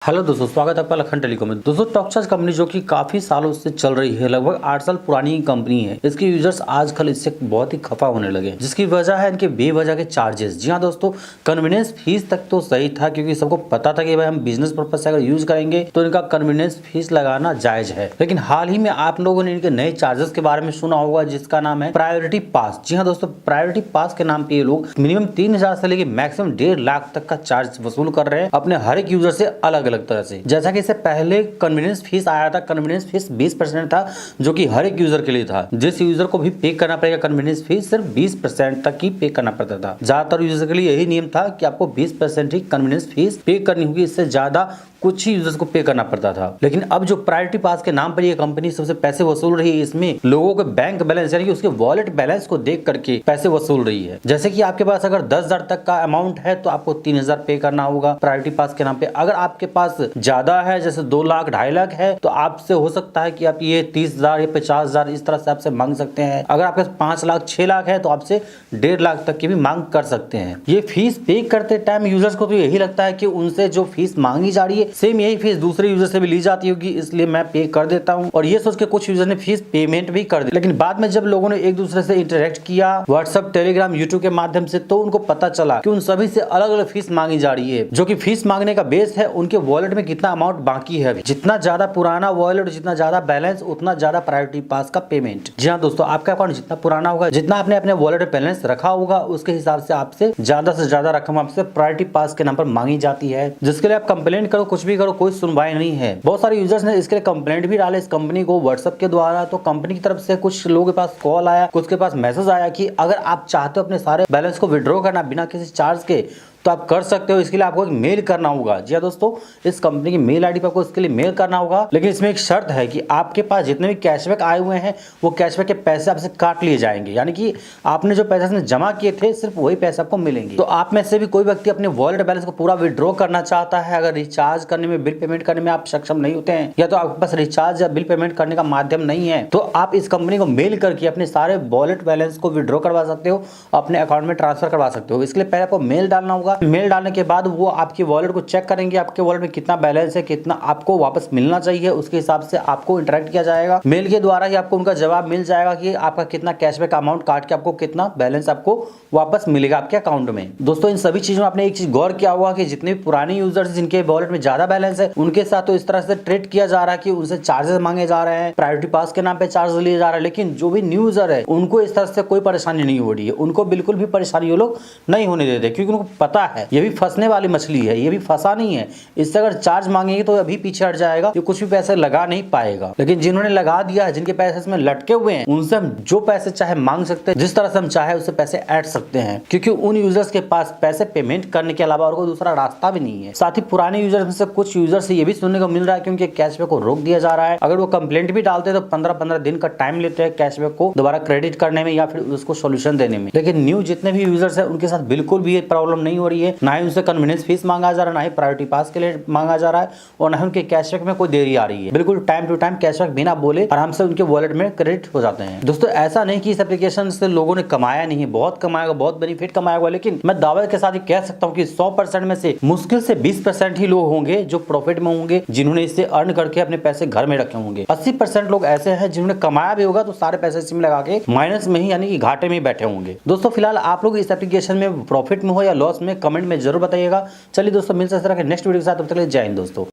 Hello दोस्तों, स्वागत है आपका लखन टेलीकॉम में। दोस्तों, टॉकचार्ज कंपनी जो कि काफी सालों से चल रही है, लगभग 8 साल पुरानी कंपनी है। इसके यूजर्स आजकल इससे बहुत ही खफा होने लगे, जिसकी वजह है इनके बेवजह के चार्जेस। जी हाँ दोस्तों, कन्वीनियंस फीस तक तो सही था, क्योंकि सबको पता था कि भाई हम बिजनेस पर्पज से अगर यूज करेंगे तो इनका कन्वीनियंस फीस लगाना जायज है। लेकिन हाल ही में आप लोगों ने इनके नए चार्जेस के बारे में सुना होगा, जिसका नाम है प्रायोरिटी पास। जी हाँ दोस्तों, प्रायोरिटी पास के नाम पे ये लोग मिनिमम 3,000 से लेकर मैक्सिमम 1.5 लाख तक का चार्ज वसूल कर रहे हैं अपने हर एक यूजर से अलग अलग तरह से। जैसा कि इससे पहले कन्वीनियंस फीस आया था, कन्वीनियंस फीस 20% था, जो कि हर एक यूजर के लिए था। जिस यूजर को भी पे करना पड़ेगा कन्वीनियंस फीस, सिर्फ 20% तक ही पे करना पड़ता था। ज्यादातर यूजर के लिए यही नियम था कि आपको 20% ही कन्वीनियंस फीस पे करनी होगी, इससे ज्यादा कुछ ही यूजर्स को पे करना पड़ता था। लेकिन अब जो प्रायोरिटी पास के नाम पर ये कंपनी सबसे पैसे वसूल रही है, इसमें लोगों के बैंक बैलेंस यानी कि उसके वॉलेट बैलेंस को देख करके पैसे वसूल रही है। जैसे कि आपके पास अगर 10,000 तक का अमाउंट है तो आपको 3,000 पे करना होगा प्रायोरिटी पास के नाम पे। अगर आपके पास ज्यादा है, जैसे 2 लाख 2.5 लाख है, तो आपसे हो सकता है कि आप ये 30,000 या 50,000 इस तरह से आपसे मांग सकते हैं। अगर आपके पास 5 लाख 6 लाख है तो आपसे 1.5 लाख तक की भी मांग कर सकते हैं। ये फीस पे करते टाइम यूजर्स को तो यही लगता है कि उनसे जो फीस मांगी जा रही है सेम यही फीस दूसरे यूजर से भी ली जाती होगी, इसलिए मैं पे कर देता हूं। और ये सोच के कुछ यूजर ने फीस पेमेंट भी कर दी। लेकिन बाद में जब लोगों ने एक दूसरे से इंटरेक्ट किया व्हाट्सएप, टेलीग्राम, यूट्यूब के माध्यम से, तो उनको पता चला कि उन सभी से अलग अलग फीस मांगी जा रही है। जो कि फीस मांगने का बेस है उनके वॉलेट में कितना अमाउंट बाकी है। जितना ज्यादा पुराना वॉलेट, जितना ज्यादा बैलेंस, उतना ज्यादा प्रायोरिटी पास का पेमेंट। जी हाँ दोस्तों, आपका अकाउंट जितना पुराना होगा, जितना आपने अपने वॉलेट में बैलेंस रखा होगा, उसके हिसाब से आपसे ज्यादा रकम आपसे प्रायोरिटी पास के नाम पर मांगी जाती है। जिसके लिए आप कंप्लेंट करो, कुछ भी करो, कोई सुनवाई नहीं है। बहुत सारे यूजर्स ने इसके लिए कंप्लेंट भी डाले इस कंपनी को व्हाट्सएप के द्वारा। तो कंपनी की तरफ से कुछ लोगों के पास कॉल आया, कुछ के पास मैसेज आया कि अगर आप चाहते हो अपने सारे बैलेंस को विड्रॉ करना बिना किसी चार्ज के, तो आप कर सकते हो। इसके लिए आपको एक मेल करना होगा। जी हाँ दोस्तों, इस कंपनी की मेल आईडी पर आपको इसके लिए मेल करना होगा। लेकिन इसमें एक शर्त है कि आपके पास जितने भी कैशबैक आए हुए हैं, वो कैशबैक के पैसे आपसे काट लिए जाएंगे। यानी कि आपने जो पैसे जमा किए थे, सिर्फ वही पैसे आपको मिलेंगे। तो आप में से भी कोई व्यक्ति अपने वॉलेट बैलेंस को पूरा विड्रॉ करना चाहता है, अगर रिचार्ज करने में, बिल पेमेंट करने में आप सक्षम नहीं होते हैं, या तो आपके पास रिचार्ज या बिल पेमेंट करने का माध्यम नहीं है, तो आप इस कंपनी को मेल करके अपने सारे वॉलेट बैलेंस को विड्रॉ करवा सकते हो, अपने अकाउंट में ट्रांसफर करवा सकते हो। इसके लिए पहले आपको मेल डालना होगा। मेल डालने के बाद वो आपकी वॉलेट को चेक करेंगे, आपके वॉलेट में कितना बैलेंस है, कितना आपको वापस मिलना चाहिए, उसके हिसाब से आपको इंटरेक्ट किया जाएगा। मेल के द्वारा ही आपको उनका जवाब मिल जाएगा कि आपका कितना कैशबैक अमाउंट काट के आपको कितना बैलेंस आपको वापस मिलेगा आपके अकाउंट में। दोस्तों, इन सभी चीजों में आपने एक चीज गौर किया होगा कि जितने भी पुराने यूजर्स जिनके वॉलेट में ज्यादा बैलेंस है, उनके साथ तो इस तरह से ट्रीट किया जा रहा है कि उनसे चार्जेस मांगे जा रहे हैं, प्रायोरिटी पास के नाम पे चार्ज लिए जा रहे हैं। लेकिन जो भी न्यू यूजर है, उनको इस तरह से कोई परेशानी नहीं हो रही है। उनको बिल्कुल भी परेशानी वो लोग नहीं होने देते, क्योंकि उनको पता है ये भी फंसने वाली मछली है, ये भी फंसा नहीं है। इससे अगर चार्ज मांगेंगे तो अभी पीछे हट जाएगा, ये कुछ भी पैसे लगा नहीं पाएगा। लेकिन जिन्होंने लगा दिया है, जिनके पैसे इसमें लटके हुए हैं, उनसे हम जो पैसे चाहे मांग सकते हैं, जिस तरह से हम चाहे उससे पैसे ऐड सकते हैं, क्योंकि उन यूजर्स के पास पैसे पेमेंट करने के अलावा और कोई दूसरा रास्ता भी नहीं है। साथ ही पुराने यूजर्स में से कुछ यूजर्स से ये भी सुनने को मिल रहा है कि उनके कैशबैक को रोक दिया जा रहा है। अगर वो कंप्लेंट भी डालते हैं तो 15-15 दिन का टाइम लेते हैं कैशबैक को दोबारा क्रेडिट करने में या फिर उसको सोल्यूशन देने में। लेकिन न्यू जितने भी यूजर्स है, उनके साथ बिल्कुल भी ये प्रॉब्लम नहीं हो रही है। ना ही उनसे कन्वीनियंस फीस मांगा जा रहा है, ना ही प्रायोरिटी पास के लिए मांगा जा रहा है, और ना ही उनके कैशबैक में कोई देरी आ रही है। बिल्कुल टाइम टू टाइम कैशबैक बिना बोले आराम से उनके वॉलेट में क्रेडिट हो जाते हैं। दोस्तों, ऐसा नहीं कि इस एप्लीकेशन से लोगों ने कमाया नहीं है, बहुत कमाया, बहुत बेनिफिट कमाया हुआ। लेकिन मैं दावे के साथ कह सकता हूं कि 100% में से मुश्किल से 20% ही लोग होंगे जो प्रॉफिट में होंगे, जिन्होंने इससे अर्न करके अपने पैसे घर में रखे होंगे। 80% लोग ऐसे हैं जिन्होंने कमाया भी होगा तो सारे पैसे इसी में लगा के माइनस में ही, यानी कि घाटे में ही बैठे होंगे। दोस्तों, फिलहाल आप लोग इस एप्लीकेशन में प्रॉफिट में हो या लॉस में, कमेंट में जरूर बताइएगा। चलिए दोस्तों, मिलते हैं इस तरह के नेक्स्ट वीडियो के साथ। तब तक के लिए जय हिंद दोस्तों।